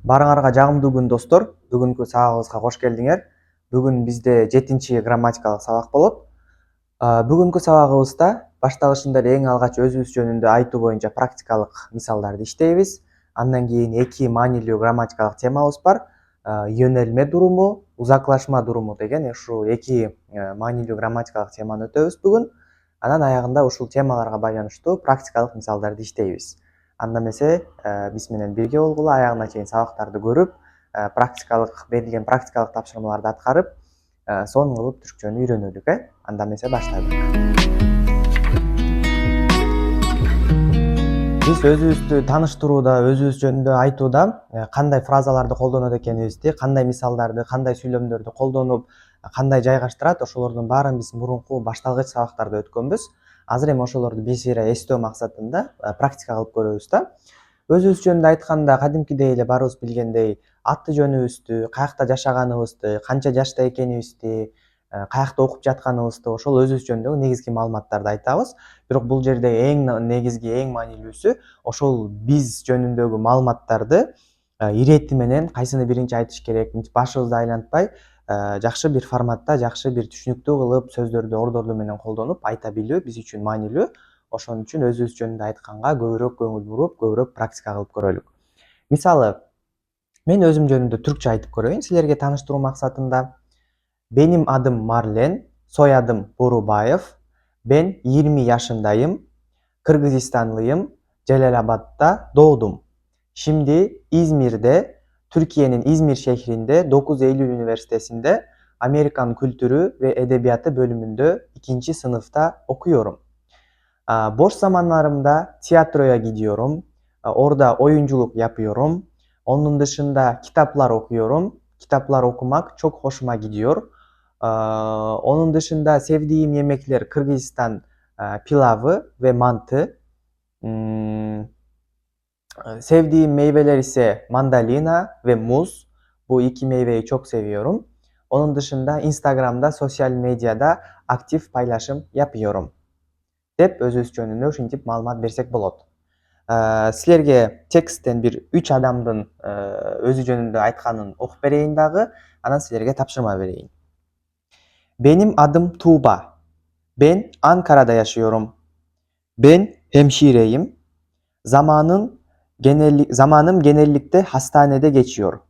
Барыңарга жагымдуу күн достор. Бүгүнкү сабагыбызга кош келдиңер. Бүгүн бизде 7-чи грамматикалык сабак болот. Бүгүнкү сабагыбызда башталышында эле эң алгач өзүбүз жөнүндө айтуу боюнча практикалык мисалдарды иштейбиз. Андан кийин эки маанилүү грамматикалык темабыз бар. Йөнөлмө durumу, узаклашма durumу деген ушул эки маанилүү грамматикалык теманы өтөбүз бүгүн. Анан аягында ушул темаларга байланыштуу практикалык мисалдарды иштейбиз. Анда эмесе биз менен бирге болгула, аягына чейин сабактарды көрүп, берилген практикалык тапшырмаларды аткарып, сонун кылып түркчөнү үйрөнөлүк. Анда эмесе баштадык. Биз өзүбүздү тааныштырууда, өзүбүз жөнүндө айтууда кандай фразаларды колдонот экенибизди, кандай мисалдарды, кандай сүйлөмдөрдү колдонуп, кандай жайгаштырат, ошолордун баарын биз мурунку башталгыч сабактарда өткөнбүз. Азыр эми ошолорду бир сыйра эстөө максатында практика кылып көрөбүз да. Өзүбүз жөнүндө айтканда, кадимкидей эле баарыбыз билгендей, аты жөнүбүздү, каякта жашаганыбызды, канча жашта экенибизди, каякта окуп жатканыбызды, ошол өзүбүз жөнүндөгү негизги маалыматтарды айтабыз. Бирок бул жерде эң негизги, эң маанилүүсү ошол биз жөнүндөгү маалыматтарды ирети менен кайсыны биринчи айтыш керек, башыбызды айлантпай, жакшы бир форматта, жакшы бир түшүнүктүү кылып сөздөрдү ордорду менен колдонуп айта билүү биз үчүн маанилүү. Ошон үчүн өзүбүз жөнүндө айтканга көбүрөөк көңүл буруп, көбүрөөк практика кылып көрөлүк. Мисалы, мен өзүм жөнүндө түркчө айтып көрөйүн силерге тааныштыруу максатында. Benim adım Marlen, soyadım Borubayev. Ben 20 yaşındayım. Kırgızistanlıyım. Celalabad'da doğdum. Şimdi İzmir'de, Türkiye'nin İzmir şehrinde 9 Eylül Üniversitesi'nde Amerikan Kültürü ve Edebiyatı bölümünde 2. sınıfta okuyorum. Boş zamanlarımda tiyatroya gidiyorum. Orada oyunculuk yapıyorum. Onun dışında kitaplar okuyorum. Kitaplar okumak çok hoşuma gidiyor. Onun dışında sevdiğim yemekler Kırgızistan pilavı ve mantı. Sevdiğim meyveler ise mandalina ve muz. Bu iki meyveyi çok seviyorum. Onun dışında Instagram'da, sosyal medyada aktif paylaşım yapıyorum. Dep өзүбүз жөнүндө ушинтип маалымат берсек болот. Силерге тексттен бир 3 адамдын өзү жөнүндө айтканын окуп берейин дагы, анан силерге тапшырма берейин. Benim adım Tuğba. Ben Ankara'da yaşıyorum. Ben hemşireyim. Zamanım genellikle hastanede geçiyor.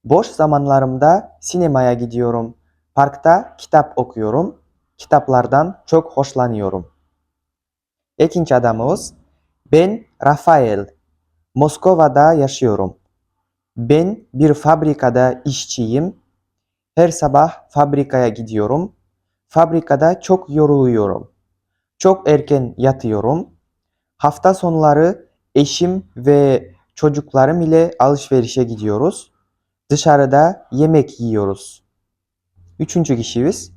Boş zamanlarımda sinemaya gidiyorum. Parkta kitap okuyorum. Kitaplardan çok hoşlanıyorum. İkinci adamımız, ben Rafael. Moskova'da yaşıyorum. Ben bir fabrikada işçiyim. Her sabah fabrikaya gidiyorum. Fabrikada çok yoruluyorum. Çok erken yatıyorum. Hafta sonları eşim ve çocuklarım ile alışverişe gidiyoruz. Dışarıda yemek yiyoruz. Üçüncü kişimiz,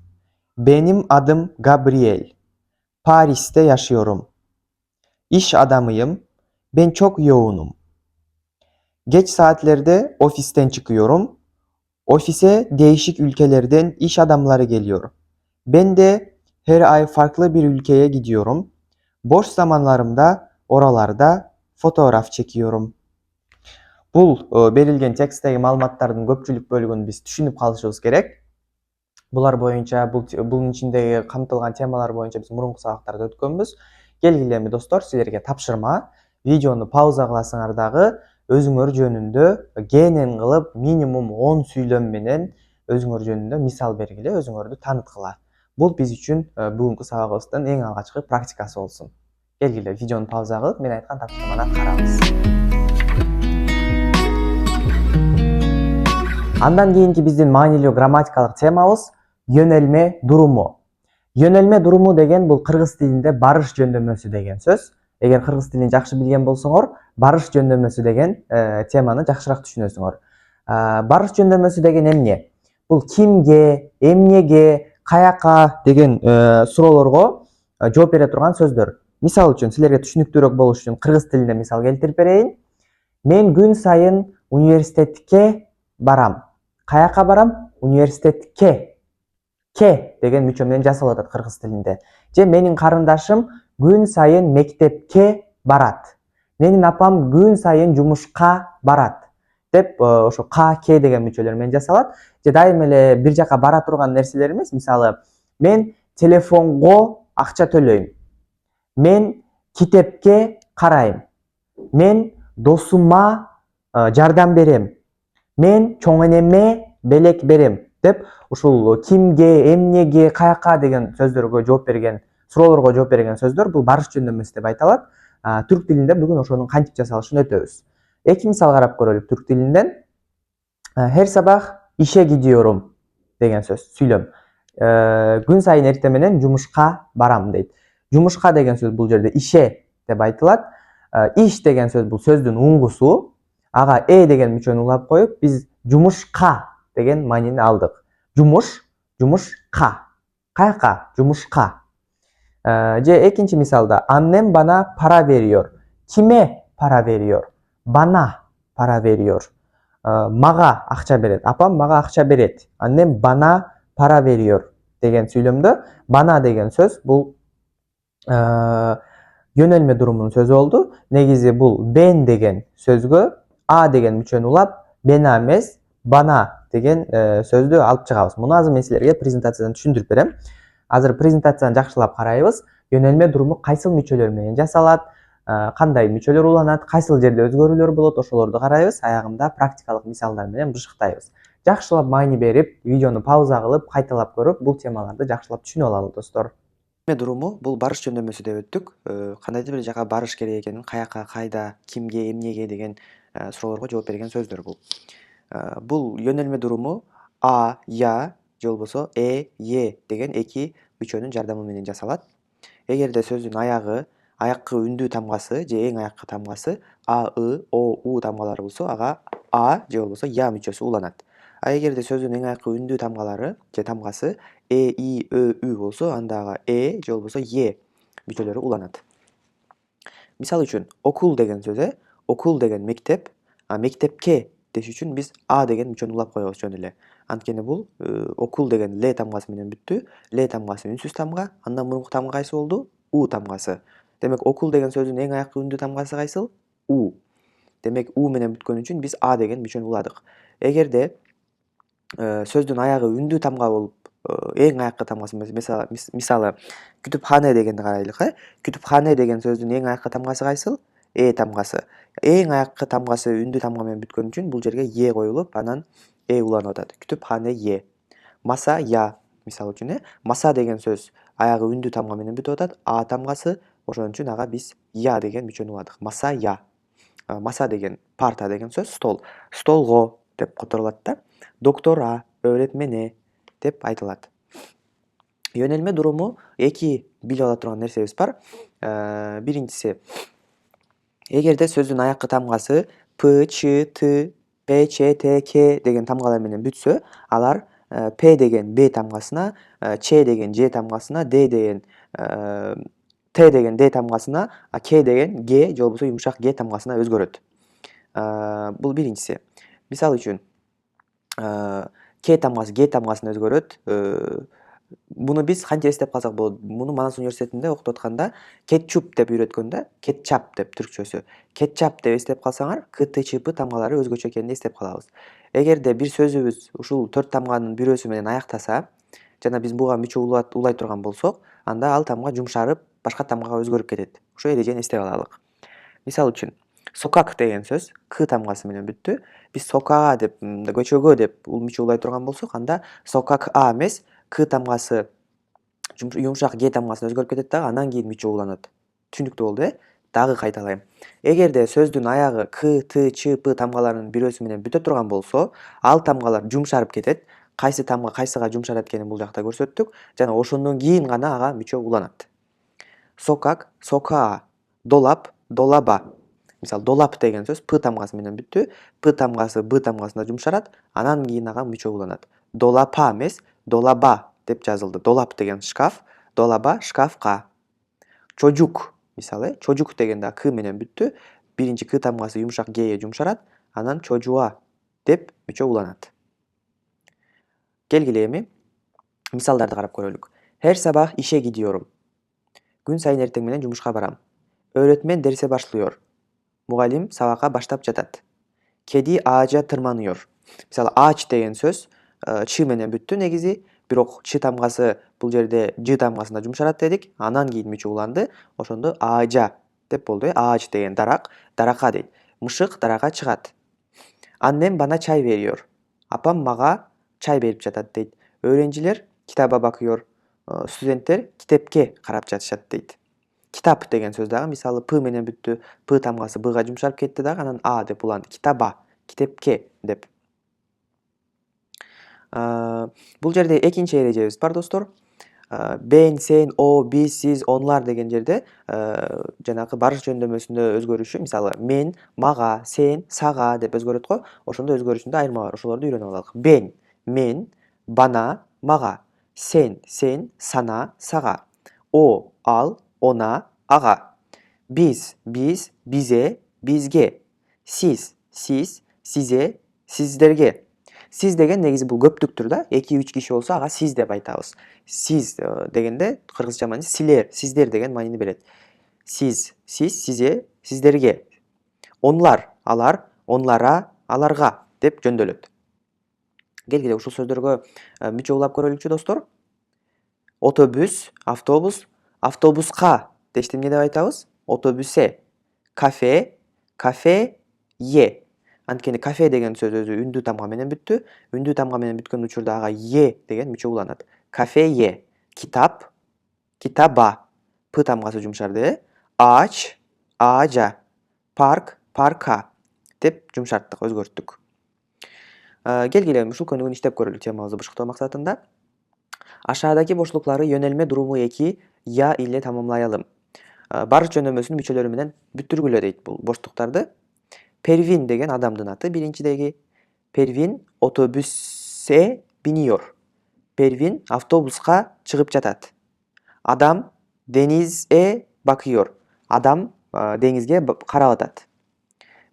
benim adım Gabriel. Paris'te yaşıyorum. İş adamıyım. Ben çok yoğunum. Geç saatlerde ofisten çıkıyorum. Ofise değişik ülkelerden iş adamları geliyor. Ben de her ay farklı bir ülkeye gidiyorum. Boş zamanlarımda oralarda fotoğraf çekiyorum. Бул берилген тексттеги маалыматтардын көпчүлүк бөлүгүн биз түшүнүп калышыбыз керек. Булар боюнча, бунун ичиндеги камтылган темалар боюнча биз мурунку сабактарда өткөнбүз. Келгиле эми достор, силерге тапшырма. Видеону пауза кыласыңар дагы өзүңөр жөнүндө кенен кылып минимум 10 сүйлөм менен өзүңөр жөнүндө мисал бергиле, өзүңөрдү тааныткыла. Бул биз үчүн бүгүнкү сабагыбыздын эң алгачкы практикасы болсун. Келгиле видеону пауза кылып мен айткан тапшырманы аткарабыз. Андан кийинки биздин маанилүү грамматикалык темабыз yönelme durumu. Yönelme durumu деген бул кыргыз тилинде барыш жөндөмөсү деген сөз. Эгер кыргыз тилин жакшы билген болсоңор, барыш жөндөмөсү деген теманы жакшыраак түшүнөсүңөр. Барыш жөндөмөсү деген эмне? Бул кимге, эмнеге, каяка деген суроолорго жооп бере турган сөздөр. Мисал үчүн, силерге түшүнүктүүрөөк болуш үчүн кыргыз тилинде мисал келтирип берейин. Мен күн сайын университетке барам. Каяка барам? Университетке. Ке деген мүчө менен жасалып атат кыргыз тилинде. Же менин карындашым күн сайын мектепке барат. Менин апам күн сайын жумушка барат. деп ошо к деген мүчөлөр менен жасалат. Же дайым эле бир жака бара турган нерселер эмес. Мисалы, мен телефонго акча төлөйм. Мен китепке карайм. Мен досума жардам берем. Мен чоң энеме белек берем деп ушул кимге, эмнеге, каяка деген сөздөргө жооп берген, суроолорго жооп берген сөздөр бул барыш жөндөмүсү деп айтылат. Түрк тилинде бүгүн ошонун кантип жасалышын өтөбүз. Эки мисал карап көрөлүк түрк тилинден. Her sabah işe gidiyorum деген сөз, сүйлөм. Күн сайын эртең менен жумушка барам дейт. Жумушка деген сөз бул жерде ише деп айтылат. Иш деген сөз бул сөздүн уңгусу. Ага деген мүчөнү улап коюп, биз жумушка деген маанини алдык. Жумуш, жумушка. Каяка? Жумушка. Же экинчи мисалда, annem bana para veriyor. Kime para veriyor? Bana para veriyor. Мага акча берет. Апам мага акча берет. Annem bana para veriyor деген сүйлөмдө bana деген сөз бул yönelme durumunun sözü oldu. Негизи бул ben деген сөзгө a деген мүчөнү улап, bena эмес, bana деген сөздү алып чыгабыз. Муну азыр мен силерге презентациядан түшүндүрүп берем. Азыр презентацияны жакшылап карайбыз. Yönelme durumу кайсыл мүчөлөр менен жасалат, кандай мүчөлөр уланат, кайсыл жерде өзгөрүүлөр болот, ошолорду карайбыз. Аягында практикалык мисалдар менен бышыктайбыз. Жакшылап маани берип, видеону пауза кылып, кайталап көрүп, бул темаларды жакшылап түшүнүп алалы достор. Durumу бул барыш жөндөмүсү деп өттүк. Кандайдыр бир жака барыш керек экенин, каяка, кайда, кимге, эмнеге деген суроолорго жооп берген сөздөр бул. Бул yönelme durumу a, ya же болбосо е деген эки мүчөнүн жардамы менен жасалат. Эгерде сөздүн аяккы үндүү тамгасы же эң аяккы тамгасы а, о, у тамгалары болсо, ага а же болбосо я мүчөсү уланат. Эгерде сөздүн эң аяккы үндүү тамгалары же тамгасы и, ү болсо, анда ага же болбосо е мүчөлөрү уланат. Мисал үчүн, окул деген сөз, окул деген мектеп, мектепке деш үчүн биз а деген мүчөнү улап коебуз жөн эле. Анткени бул окул деген л тамгасы менен бүттү. Л тамгасы үнсүз тамга, андан мурунку тамга кайсы болду? У тамгасы. Демек окул деген сөздүн эң аяккы үндүү тамгасы кайсыл? У. Демек у менен бүткөн үчүн биз а деген мүчөнү уладык. Эгерде сөздүн аягы үндүү тамга болуп, эң аяккы тамгасы мисалы күтүпхане дегенди карайлык, Күтүпхане деген сөздүн эң аяккы тамгасы кайсыл? Тамгасы. Эң аяккы тамгасы үндүү тамга менен бүткөн үчүн бул жерге коюлуп, анан уланып атат. Күтүпхане Маса я мисалы үчүн, маса деген сөз аягы үндүү тамга менен бүтүп атат, а тамгасы, ошон үчүн ага биз я деген мүчөнү уладык. Маса я. Маса деген парта деген сөз стол. Столго деп которулат да. Доктора, öğretmene деп айтылат. Yönelme durumу эки билип ала турган нерсебиз бар. Биринчиси, эгерде сөздүн аяккы тамгасы п, ч, т, п, ч, т, к деген тамгалар менен бүтсө, алар п деген б тамгасына, ч деген ж тамгасына, д деген т деген д тамгасына, к деген г же болбосо юмшак г тамгасына өзгөрөт. Бул биринчиси. Мисал үчүн, к тамгасы г тамгасына өзгөрөт. Буну биз кантип эстеп калсак болот? Муну Манас университетинде окутуп атканда кетчуп деп үйрөткөндө, кетчап деп түркчөсү. Кетчап деп эстеп калсаңар, к, т, ч, п тамгалары өзгөчө экенин эстеп калабыз. Эгерде бир сөзүбүз ушул 4 тамганын бирөөсү менен аяктаса, жана биз буга мүчө улай турган болсок, анда ал тамга жумшарып, башка тамгага өзгөрүп кетет. Ошо эрежени эстеп алалык. Мисал үчүн, сокак деген сөз к тамгасы менен бүттү. Биз сокага деп, көчөгө деп мүчө улай турган болсок, анда сокак а эмес, к тамгасы юмшак г тамгасына өзгөрүп кетет дагы, анан кийин мүчө уланат. Түшүнүктүү болду, Дагы кайталайм. Эгерде сөздүн аягы к, т, ч, п тамгаларынын бирөөсү менен бүтө турган болсо, ал тамгалар жумшарып кетет. Кайсы тамга кайсыга жумшарат экенин бул жакта көрсөттүк, жана ошондон кийин гана ага мүчө уланат. Сокак, сокаа, долап, долаба. Мисалы, долап деген сөз п тамгасы менен бүттү. П тамгасы б тамгасына жумшарат, анан кийин ага мүчө уланат. Долапа эмес, долаба деп жазылды. Долап деген шкаф, долаба шкафка. Чожук, мисалы, чожук дегенде к менен бүттү. Биринчи к тамгасы юмшак гге жумшарат, анан чожуа деп мүчө уланат. Келгиле эми мисалдарды карап көрөлүк. Her sabah işe gidiyorum. Күн сайын эртең менен жумушка барам. Öğretmen derse başlıyor. Мугалим сабакка баштап жатат. Kedi ağaca tırmanıyor. Misалы ağaç деген сөз чы менен бүттү негизи, бирок чы тамгасы бул жерде ж тамгасына жумшалат дедик. Анан кийин мүчө уланды. Ошондо аажа деп болду. Ağaç деген дарак, даракка дейт. Мышык даракка чыгат. Annem bana çay veriyor. Apam maga çay berip жатат дейт. Öğrenciler kitaba bakıyor. Студенттер китепке карап жатышат дейт. Kitap деген сөз дагы мисалы п менен бүттү. П тамгасы бга жумшалып кетти дагы, анан а деп уланды. Китаба, китепке деп. Бул жерде экинчи эрежебиз бар достор. Ben, sen, o, biz, siz, onlar деген жерде жанагы барыш жөндөмөсүндө өзгөрүшү, мисалы мен, мага, сен, сага деп өзгөрөт го. Ошондо өзгөрүшүндө айырма бар. Ошолорду үйрөнүп алалык. Ben, мен, bana, мага. Sen, sana, сага. O, al, ona, aga. Biz, bize, bizge. Siz, size, sizlerge. Siz деген негизи бул көптүктүр да. 2-3 киши болсо ага сиз деп айтабыз. Siz дегенде кыргызча маани силер, сиздер деген маанини берет. Siz, size, sizlerge. Onlar, алар, onlara, аларга деп жөндөлөт. Келгиле ушул сөздөргө мүчө улап көрөлүкчү достор. Otobüs, автобус, автобуска дешти эмне деп айтабыз? Otobüse. Кафе, кафее. Анткени кафе деген сөз өзү үндүү тамга менен бүттү. Үндүү тамга менен бүткөн учурда ага е деген мүчө уланат. Кафее. Kitap, kitaba. П тамгасы жумшарды. Ağaç, ağaca. Park, parka деп жумшарттык, өзгөрттүк. Келгиле ушул көнүгүүнү иштеп көрөлүк темабызды бышыктоо максатында. Aşağıdaki boşlukları yönelme durumu 2 ya ile tamamlayalım. Barış жөндөмөсүнүн мүчөлөрү менен бүттүргүлө дейт бул боштуктарды. Pervin деген адамдын аты биринчидеги. Pervin otobüse biniyor. Pervin avtobuska чыгып жатат. Adam denize bakıyor. Adam dengizге карап атат.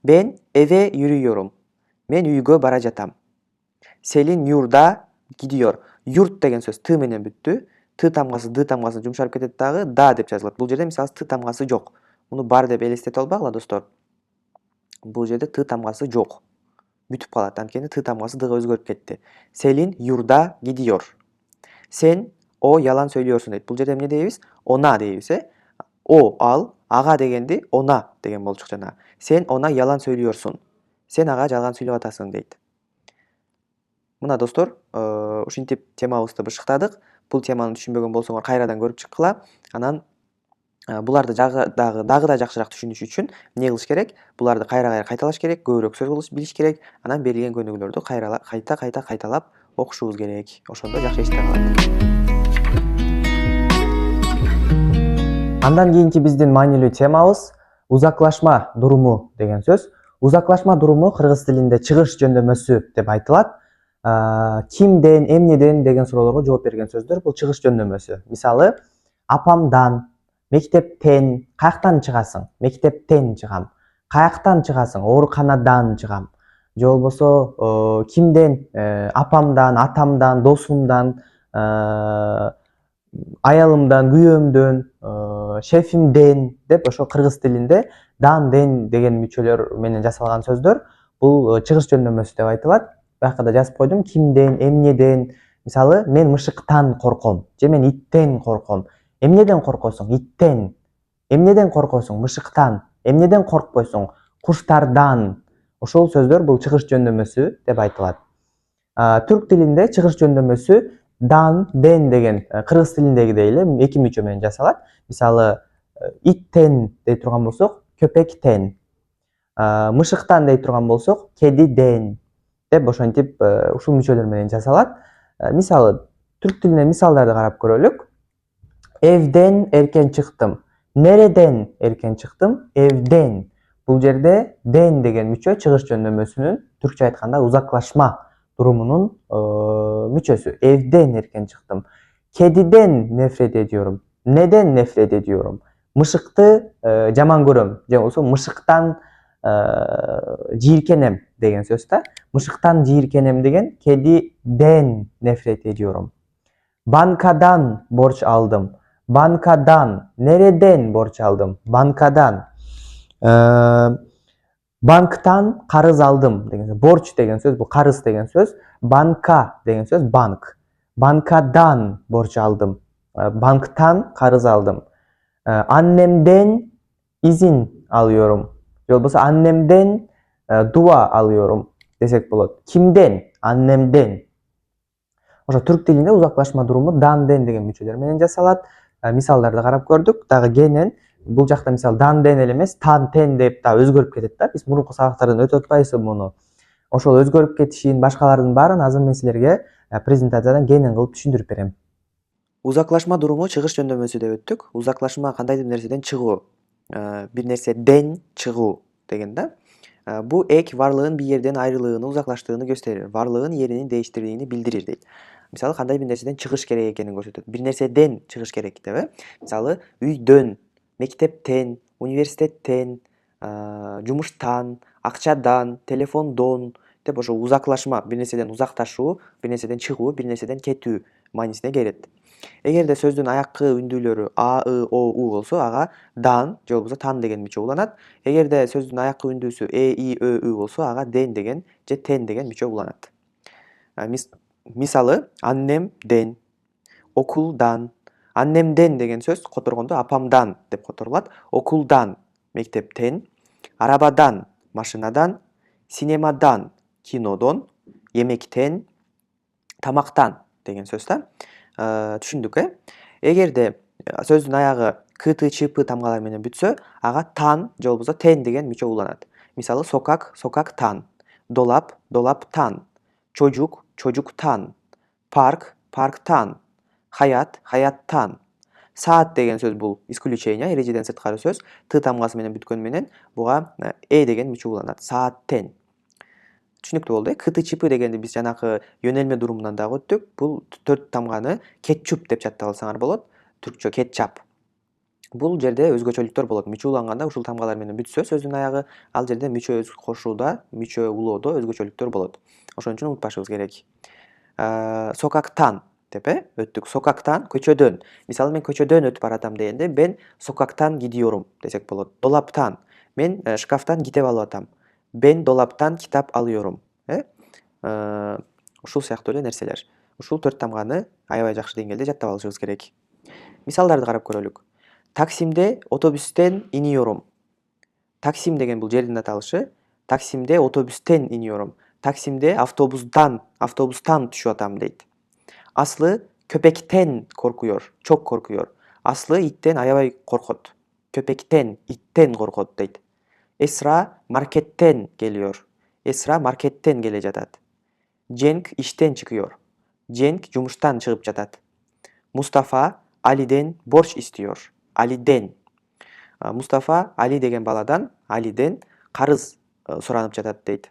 Ben eve yürüyorum. Мен үйгө бара жатам. Selin yurda gidiyor. Yurt деген сөз т менен бүттү. Т тамгасы д тамгасын жумшалып кетет дагы да деп жазылат. Бул жерде мисалы т тамгасы жок. Муну бар деп элестете албагыла достор. Бул жерде т тамгасы жок. Бүтүп калат. Анткени т тамгасы дга өзгөрүп кетти. Selin yurda gidiyor. Sen o yalan söylüyorsun дейт. Бул жерде эмне дейбиз? Ona дейбиз, O ал, ага дегенди ona деген болчук жана. Sen ona yalan söylüyorsun. Sen ага жалган сүйлөп атасың дейт. Мына достор, ушинтип темабызды бышыктадык. Бул теманы түшүнбөгөн болсоңор кайрадан көрүп чыккыла. Анан буларды дагы да жакшыраак түшүнүш үчүн эмне кылыш керек? Буларды кайра кайталаш керек, көбүрөөк сөз билиш керек. Анан берилген көнүгүүлөрдү кайта кайталап окушубуз керек. Ошондо жакшы эсте калат. Андан кийинки биздин маанилүү темабыз узаклашма дуруму деген сөз. Узаклашма дуруму кыргыз тилинде чыгыш жөндөмөсү деп айтылат. Кимден, эмнеден деген суроолорго жооп берген сөздөр бул чыгыш жөндөмөсү. Мисалы, апамдан, мектептен, каяктан чыгасың? Мектептен чыгам. Каяктан чыгасың? Ооруканадан чыгам. Же болбосо кимден? Апамдан, атамдан, досумдан, аялымдан, күйөөмдөн, шефимден деп ошо кыргыз тилинде дан, ден деген мүчөлөр менен жасалган сөздөр бул чыгыш жөндөмөсү деп айтылат. Бияка да жазып койдум. Кимден, эмнеден? Мисалы, мен мышыктан корком же мен иттен корком. Эмнеден коркосуң? Иттен. Эмнеден коркосуң? Мышыктан. Эмнеден коркпойсуң? Куштардан. Ошол сөздөр бул чыгыш жөндөмөсү деп айтылат. Түрк тилинде чыгыш жөндөмөсү дан, ден деген кыргыз тилиндегидей эле эки мүчө менен жасалат. Мисалы, иттен дей турган болсок, көпөктен. Мышыктан дей турган болсок, кедиден деп ошентип ушул мүчөлөр менен жасалат. Мисалы, түрк тилинен мисалдарды карап көрөлүк. Evden erken çıktım. Nereden erken çıktım? Evden. Бул жерде den деген мүчө чыгыш жөндөмөсүнүн түркчө айтканда узаклашма дуруmunun мүчөсү. Evden erken çıktım. Kediden nefret ediyorum. Neden nefret ediyorum? Мышыкты жаман көрөм. Же болбосо мышыктан жийиркенем деген сөз да. Мышыктан жийиркенем деген kediden nefret ediyorum. Bankadan borç aldım. Bankadan. Nereden borç aldım? Bankadan. Banktan karız aldım деген сөз. Борч деген сөз, бұл карыз деген сөз. Банка деген сөз, банк. Банкадан борç aldım. Банктан karız aldım. Annemden izin alıyorum. Же болбосо annemden dua alıyorum desek болот. Kimden? Annemden. Ошо түрк тилинде узаклашма туруму дан-ден деген мүчөлөр менен жасалат. Мисалдарды карап көрдүк. Дагы кенен бул жакта мисалы дан-ден эле эмес, тан-тен деп да өзгөрүп кетет да. Биз мурунку сабактардан өтүп атпайбызбы муну? Ошол өзгөрүп кетишин, башкалардын баарын азыр мен силерге презентациядан кенен кылып түшүндүрүп берем. Узаклашма дуруму чыгыш жөндөмөсү деп өттүк. Узаклашма кандайдыр нерседен чыгуу. Бир нерседен чыгуу деген да. Бул эк барлыгын бир жерден айрылыгын, узаклаштыгын gösterir. Барлыгын жеринин değiştirdiğini билдирир дейт. Мисалы кандай бир нерседен чыгыш керек экенин көрсөтөт. Бир нерседен чыгыш керек деп, Мисалы үйдөн, мектептен, университеттен, жумуштан, акчадан, телефондон деп ошо узаклашма, бир нерседен узакташуу, бир нерседен чыгуу, бир нерседен кетүү маанисине келет. Эгерде сөздүн аяккы үндүүлөрү а, ы, о, у болсо, ага дан же болбосо тан деген мүчө уланат. Эгерде сөздүн аяккы үндүүсү э, и, ö, ү болсо, ага ден деген же тен деген мүчө уланат. Мисалы, аннемден, окулдан. Аннемден деген сөз которгондо апамдан деп которулат. Окулдан, мектептен, арабадан, машинадан, синемадан, кинодон, емектен, тамактан деген сөз да. Түшүндүк, Эгерде сөздүн аягы кыты, чыпы тамгалар менен бүтсө, ага тан же болбосо тен деген мүчө уланат. Мисалы, сокак, сокактан, долап, долаптан, чожук, чожуктан, парк, парктан, хаят, хаяттан. Саат деген сөз бул исключение, эрежеден сырткары сөз. Т тамгасы менен бүткөнү менен буга деген мүчө уланат. Сааттен. Түшүнүктүү болду, Кыты чипы дегенди биз жанакы йөнөлмө дурумунан дагы өттүк. Бул 4 тамганы кетчуп деп жаттап алсаңар болот. Түркчө кетчап. Бул жерде өзгөчөлүктөр болот. Мүчө уланганда ушул тамгалар менен бүтсө сөздүн аягы, ал жерде мүчө кошууда, мүчө улоодо өзгөчөлүктөр болот. Ошон үчүн унутпашыбыз керек. Сокактан деп өттүк. Сокактан, көчөдөн. Мисалы, мен көчөдөн өтүп баратам дегенде, мен сокактан gidiyorum десек болот. Долаптан, мен шкафтан китеп алып атам. Ben dolaptan kitap alıyorum. Ушул сыяктуу эле нерселер. Ушул 4 тамганы аябай жакшы деңгээлде жаттап алышыбыз керек. Мисалдарды карап көрөлүк. Таксимде отобустен iniyorum. Таксим деген бул жердин аталышы. Таксимде отобустен iniyorum. Таксимде автобустан түшүп атам дейт. Aslı köpekten korkuyor. Çok korkuyor. Aslı itten аябай коркот. Köpekten, itten korkot дейт. Esra marketten geliyor. Esra marketten gele жатат. Cenk işten çıkıyor. Cenk жумуштан чыгып жатат. Mustafa Ali'den borç istiyor. Ali'den. Mustafa Ali деген баладан, Ali'den карыз суранып жатат дейт.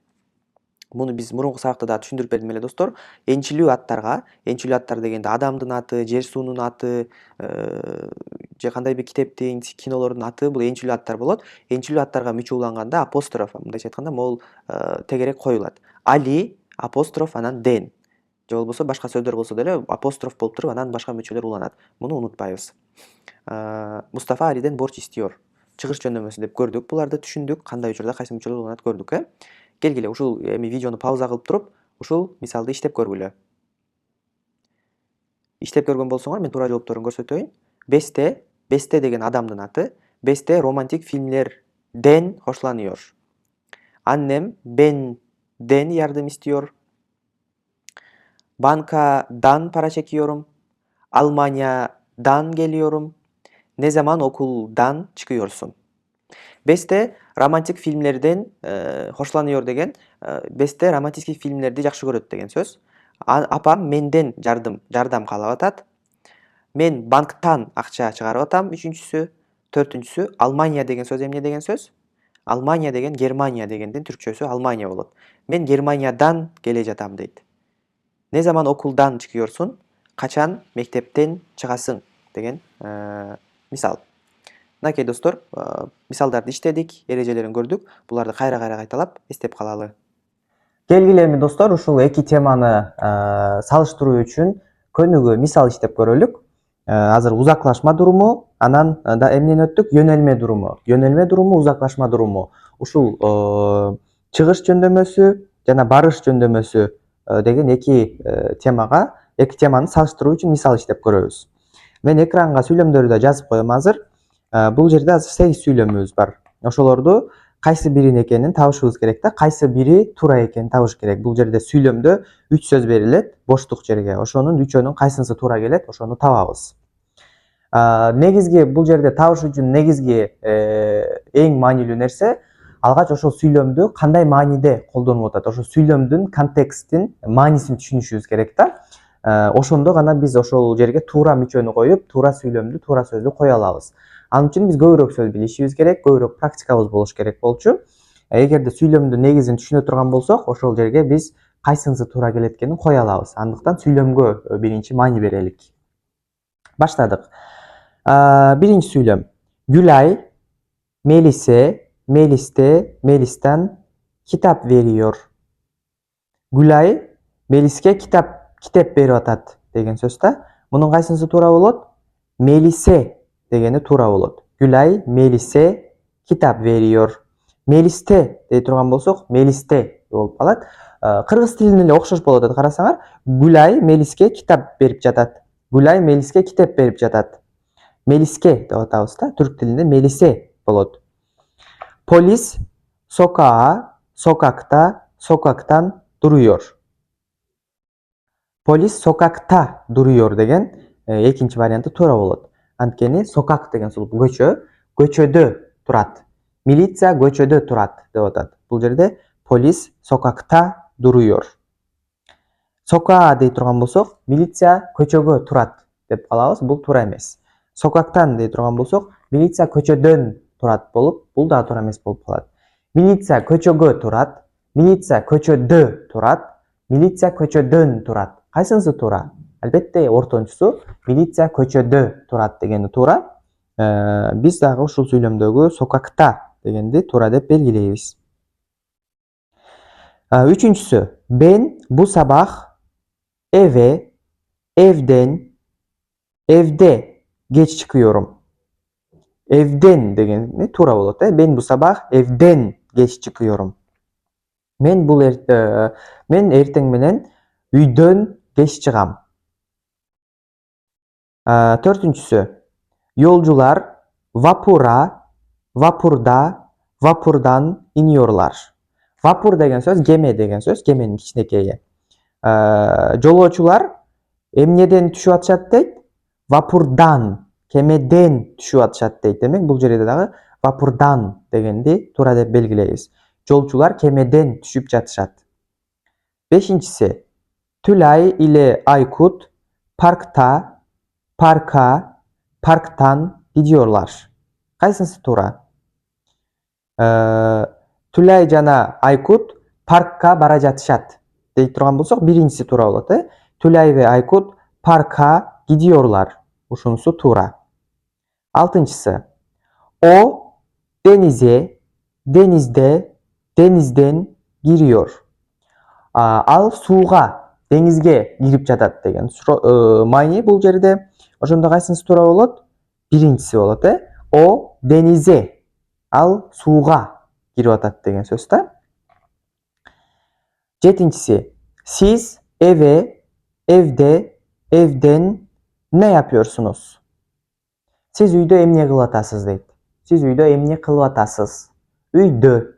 Муну биз мурунку сабакта да түшүндүрүп бердим эле достор. Энчилүү аттар дегенде адамдын аты, жер суунун аты, же кандай бир китептин, кинолордун аты, бул энчилүү аттар болот. Энчилүү аттарга мүчө уланганда апостроф, мындайча айтканда, могул тегерек коюлат. Али апостроф анан ден. Же болбосо башка сөздөр болсо деле апостроф болуп туруп анан башка мүчөлөр уланат. Муну унутпайбыз. Мустафа Алиден борч istiyor. Чыгыш жөндөмөсү деп көрдүк. Буларды түшүндүк, кандай учурда кайсы мүчөлөр уланат көрдүк, Келгиле, ушул видеону пауза кылып туруп, ушул мисалды иштеп көргүлө. Иштеп көргөн болсоңор, мен туура жоопторун көрсөтөйүн. Бесте деген адамдын аты. Бесте романтик фильмлерден хошланıyor. Annem benden yardım istiyor. Bankadan para çekiyorum. Almanya'dan geliyorum. Ne zaman okuldan çıkıyorsun? Beste romantik filmlerden hoşlanıyor деген, Beste romantik filmlerdi жакшы көрөт деген сөз. Апам менден жардам каалап атат. Мен банктан акча чыгарып атам, үчүнчүсү. Төртүнчүсү, Алмания деген сөз эмне деген сөз? Алмания деген Германия дегендин түркчөсү Алмания болот. Мен Германиядан келе жатам дейт. Ne zaman okuldan çıkıyorsun? Kaçan mektepten çıkasın деген misal. Накей достор, мисалдарды иштедик, эрежелерин көрдүк. Буларды кайра кайталап эстеп калалы. Келгиле достор, ушул эки теманы салыштыруу үчүн көнүгүү мисал иштеп көрөлүк. Азыр узаклашма durumу, анан да эмнени өттүк? Yönelme durumu. Yönelme durumu, узаклашма durumu. Ушул чыгыш жөндөмөсү жана барыш жөндөмөсү деген темага, эки теманы салыштыруу үчүн мисал иштеп көрөбүз. Мен экранга сүйлөмдөрдү да жазып коем азыр. Бул жерде азыр 8 сүйлөмүбүз бар. Ошолорду кайсы бирин экенин табышыбыз керек да, кайсы бири туура экенин табыш керек. Бул жерде сүйлөмдө 3 сөз берилет боштук жерге. Ошонун үчөөнүн кайсынысы туура келет, ошону табабыз. Негизги бул жерде табыш үчүн негизги эң маанилүү нерсе алгач ошол сүйлөмдү кандай мааниде колдонуп атат, ошол сүйлөмдүн контекстин маанисин түшүнүшүбүз керек да. Ошондо гана биз ошол жерге туура мүчөнү коюп, туура сүйлөмдү, туура сөздү кое алабыз. Анын үчүн биз көбүрөөк сөз билишибиз керек, көбүрөөк практикабыз болуш керек болчу. Эгерде сүйлөмдүн негизин түшүнө турган болсок, ошол жерге биз кайсынысы туура келет экенин кое алабыз. Андыктан сүйлөмгө биринчи маани берелик. Баштадык. Биринчи сүйлөм. Гүлай Melis'e, Melis'ten kitap veriyor. Gülay Melis'e kitap берип атат деген сөз да. Мунун кайсынысы туура болот? Melis'e дегени туура болот. Gülay Melis'e kitap veriyor. Melis'te дей турган болсок, Melis'te болуп калат. Кыргыз тилине эле окшош болуп атат, карасаңар. Gülay Melis'e kitap берип жатат. Gülay Melis'e kitap берип жатат. Melis'e деп атабыз да. Түрк тилинде Melis'e болот. Polis sokaktan duruyor. Polis sokakta duruyor деген экинчи варианты туура болот. Анткени сокак деген сөз көчө, көчөдө турат. Милиция көчөдө турат деп атат. Бул жерде polis sokakta duruyor. Сока дей турган болсок, милиция көчөгө турат деп калабыз. Бул туура эмес. Сокактан дей турган болсок, милиция көчөдөн турат болуп, бул да туура эмес болуп калат. Милиция көчөгө турат, милиция көчөдө турат, милиция көчөдөн турат. Кайсынысы туура? Албетте ортончусу милиция көчөдө турат дегени туура. Биз дагы ушул сүйлөмдөгү сокакта дегенди туура деп белгилейбиз. Üçüncüsü, ben bu sabah evde geç çıkıyorum. Evden degeni tуура болот. Ben bu sabah evden geç çıkıyorum. Men эртең менен үйдөн geç чыгам. Төртүнчүсү, yolcular vapurdan iniyorlar. Vapur деген сөз кеме деген сөз, кеменин кичинекейи. Жолоочулар эмнеден түшүп атышат дейт? Вапурдан, кемеден түшүп атышат дейт. Демек бул жерде дагы вапурдан дегенди туура деп белгилейбиз. Жолчулар кемеден түшүп жатышат. Бешинчиси, Tülay ile Aykut parktan gidiyorlar. Кайсынысы туура? Tülay жана Aykut паркка бара жатышат дей турган болсок, биринчиси туура болот. Tülay ve Aykut parka gidiyorlar. Ушунусу туура. Алтынчысы. O denizden giriyor. Ал сууга, деңизге кирип жатат деген маани бул жерде. Ошондо кайсынысы туура болот? Биринчиси болот. O denize, ал сууга кирип атат деген сөз да. Жетинчиси. Siz evden ne yapıyorsunuz? Siz үйдө эмне кылып атасыз дейт. Siz үйдө эмне кылып атасыз? Үйдө.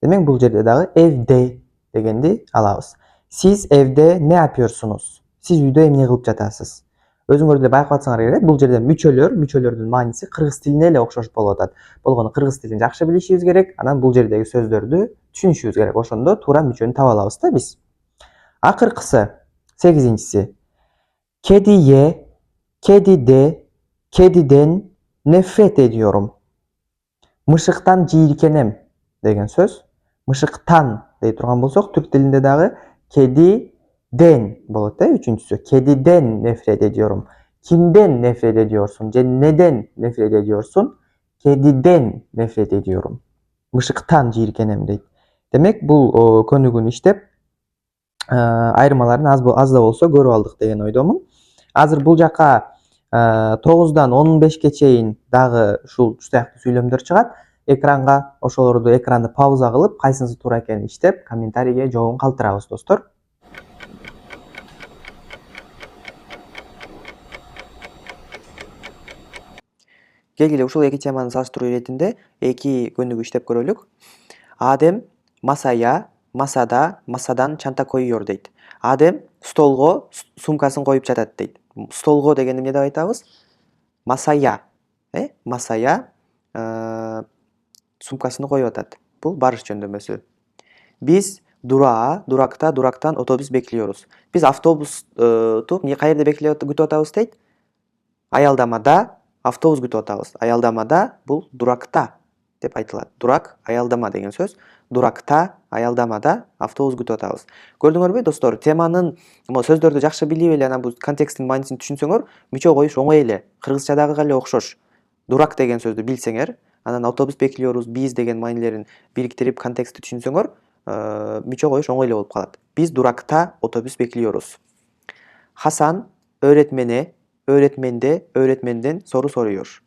Демек бул жерде дагы evde дегенди алабыз. Siz evde ne yapıyorsunuz? Siz үйдө эмне кылып жатасыз? Өзүңөр деле байкап атсаңар керек. Бул жерде мүчөлөрдүн мааниси кыргыз тилине эле окшош болуп атат. Болгону кыргыз тилин жакшы билишибиз керек. Анан бул жердеги сөздөрдү түшүнүшүбүз керек. Ошондо туура мүчөнү таба алабыз да биз. Акыркысы, 8-инчиси. Kediden nefret ediyorum. Мышыктан жийиркенем деген сөз. Мышыктан дей турган болсок, түрк тилинде дагы kediden болот. Үчүнчүсү. Kediden nefret ediyorum. Kimden nefret ediyorsun? Je neden nefret ediyorsun? Kediden nefret ediyorum. Мышыктан жийиркенем дейт. Демек бул көнүгүүнү иштеп айырмаларын аз да болсо көрүп алдык деген ойдомун. Азыр бул жака 9'dan 15'e чейин дагы ушул сыяктуу сүйлөмдөр чыгат. Экранга ошолорду экранды пауза кылып, кайсынысы туура экенин иштеп, комментарийге жообун калтырабыз, достор. Келгиле ушул эки теманы салыштыруу иретинде эки көнүгүү иштеп көрөлүк. Адем масая, масада, масадан чанта коюyor дейт. Адем столго сумкасын коюп жатат дейт. Столго дегенди эмне деп айтабыз? Масая. Масая сумкасыны коюп атат. Бул барыш жөндөмөсү. Биз дуракта, дурактан автобус бекliyoruz. Биз автобусту каерде күтүп атабыз дейт? Аялдамада автобус күтүп атабыз. Аялдамада бул дуракта деп айтылат. Дурак, аялдама деген сөз. Дуракта, аялдамада автобус күтүп атабыз. Көрдүңөрбү, достор? Теманын сөздөрдү жакшы билип эле анан бул контекстин маанисин түшүнсөңөр, мичөө коюш оңой эле. Кыргызчадагыга эле окшош. Дурак деген сөздү билсеңер, анан автобус бекliyoruz, биз деген маанилерин бириктирип контекстти түшүнсөңөр, мичөө коюш оңой эле болуп калат. Биз дуракта автобус бекliyoruz. Хасан öğretmenden soru soruyor.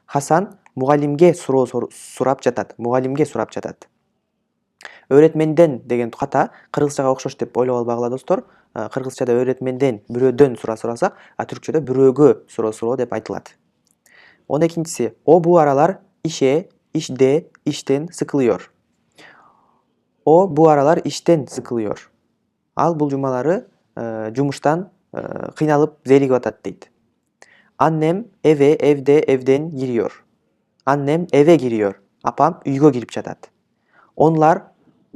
Хасан мугалимге сурап жатат. Мугалимге сурап жатат. Öğretmenden деген ката кыргызчага окшош деп ойлоп албагыла, достор. Кыргызчада öğretmenden бирөөдөн сурасак, а түркчөдө бирөөгө суроо деп айтылат. 12-си. O bu aralar işten sıkılıyor. O bu aralar işten sıkılıyor. Ал бул жумалары жумуштан кыйналып зеригип атат дейт. Annem evden giriyor. Annem eve giriyor. Apam үйгө кирип жатат. Onlar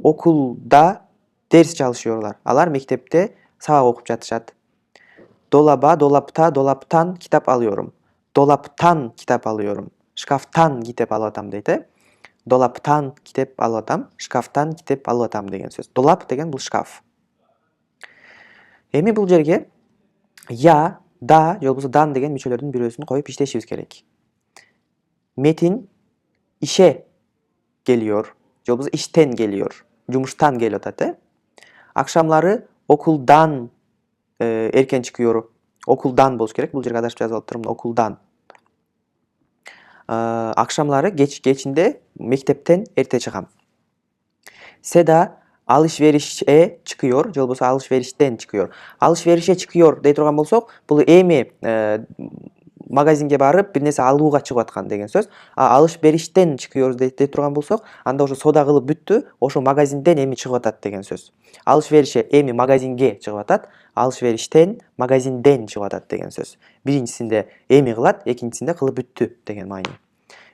okulda ders çalışıyorlar. Алар мектепте сабак окуп жатышат. Dolaptan kitap alıyorum. Dolaptan kitap alıyorum. Шкафтан китеп алып атам дейт. Dolaptan kitap алып атам, шкафтан kitap алып атам деген сөз. Dolap деген бул шкаф. Эми бул жерге я, да, же болбосо дан деген мүчөлөрдүн бирөөсүн коюп иштешибиз керек. Metin işe geliyor. Же болбосо işten geliyor. Жумуштан келип атат. Акшамлары okuldan erken çıkıyor. Okuldan болуш керек. Бул жерге адашып жазып алыптырмын. Okuldan. Акшамлары кечинде мектептен эрте чыгам. Seda alışverişe çıkıyor. Же болбосо alışverişten çıkıyor. Alışverişe çıkıyor дей турган болсок, бул эми магазинге барып бир нерсе алууга чыгып аткан деген сөз. Alışverişten çıkıyoruz дей турган болсок, анда ошо сода кылып бүттү, ошо магазинден эми чыгып атат деген сөз. Alışverişe эми магазинге чыгып атат, alışverişten магазинден чыгып атат деген сөз. Биринчисинде эми кылат, экинчисинде кылып бүттү деген маани.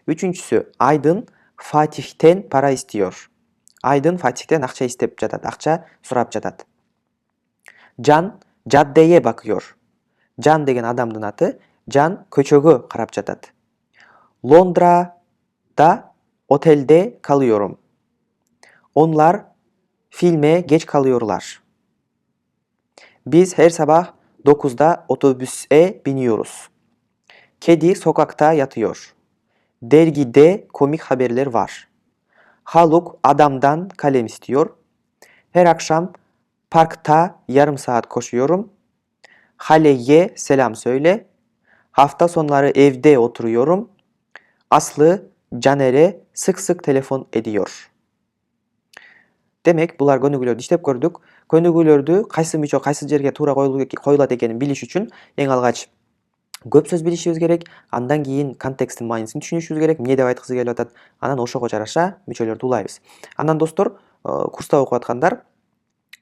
Үчүнчүсү, Aydın Fatih'ten para istiyor. Aydın Fatih'ten акча istep жатат, акча сурап жатат. Can caddeye bakıyor. Can деген адамдын аты, Can көчөгө карап жатат. Londra'da otelde kalıyorum. Onlar filme geç kalıyorlar. Biz her sabah 9'da otobüse biniyoruz. Kedi sokakta yatıyor. Dergide komik haberler var. Haluk adamdan kalem istiyor. Her akşam parkta yarım saat koşuyorum. Hale'ye selam söyle. Hafta sonları evde oturuyorum. Aslı Caner'e sık sık telefon ediyor. Demek bular көнүгүүлөрдү иштеп көрдүк. Көнүгүүлөрдү кайсы мичөө кайсы жерге туура коюлат экенин билиш үчүн эң алгач көп сөз билишибиз керек. Андан кийин контекстин маанисин түшүнүшүбүз керек. Эмне деп айткысы келип атат. Анан ошого жараша мүчөлөрдү улайбыз. Анан достор, курста окуп аткандар,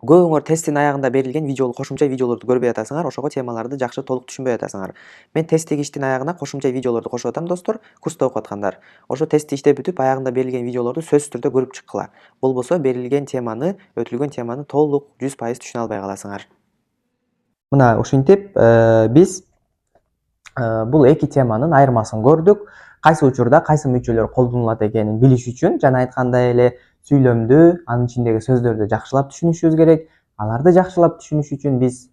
көбүңөр тесттин аягында берилген кошумча видеолорду көрбөй атасыңар, ошого темаларды жакшы толук түшүнбөй атасыңар. Мен тесттик иштин аягына кошумча видеолорду кошуп атам, достор, курста окуп аткандар. Ошо тестти иштеп бүтүп, аягында берилген видеолорду сөзсүз түрдө көрүп чыккыла. Болбосо берилген теманы, өтүлгөн теманы толук 100% түшүнө албай каласыңар. Мына ушинтип биз бул эки теманын айырмасын көрдүк. Кайсы учурда кайсы мүчөлөр колдонулат экенин билиш үчүн жана айткандай эле сүйлөмдү, анын ичиндеги сөздөрдү жакшылап түшүнүшүбүз керек. Аларды жакшылап түшүнүш үчүн биз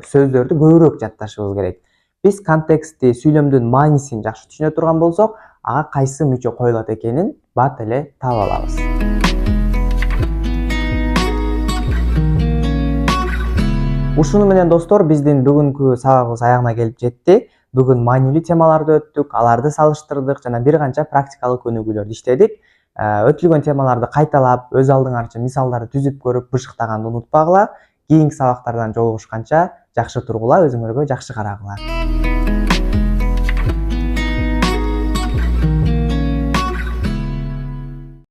сөздөрдү көбүрөөк жатташыбыз керек. Биз контекстти, сүйлөмдүн маанисин жакшы түшүнө турган болсок, ага кайсы мүчө коюлат экенин бат эле таап алабыз. Ушуну менен достор, биздин бүгүнкү сабагыбыз аягына келип жетти. Бүгүн маанилүү темаларды өттүк, аларды салыштырдык жана бир канча практикалык өнүгүүлөрдү иштедик. Өтүлгөн темаларды кайталап, өз алдыңарча мисалдарды түзүп көрүп, бышыктаганды унутпагыла. Кийинки сабактардан жолугушканча жакшы тургула, өзүңөргө жакшы карагыла.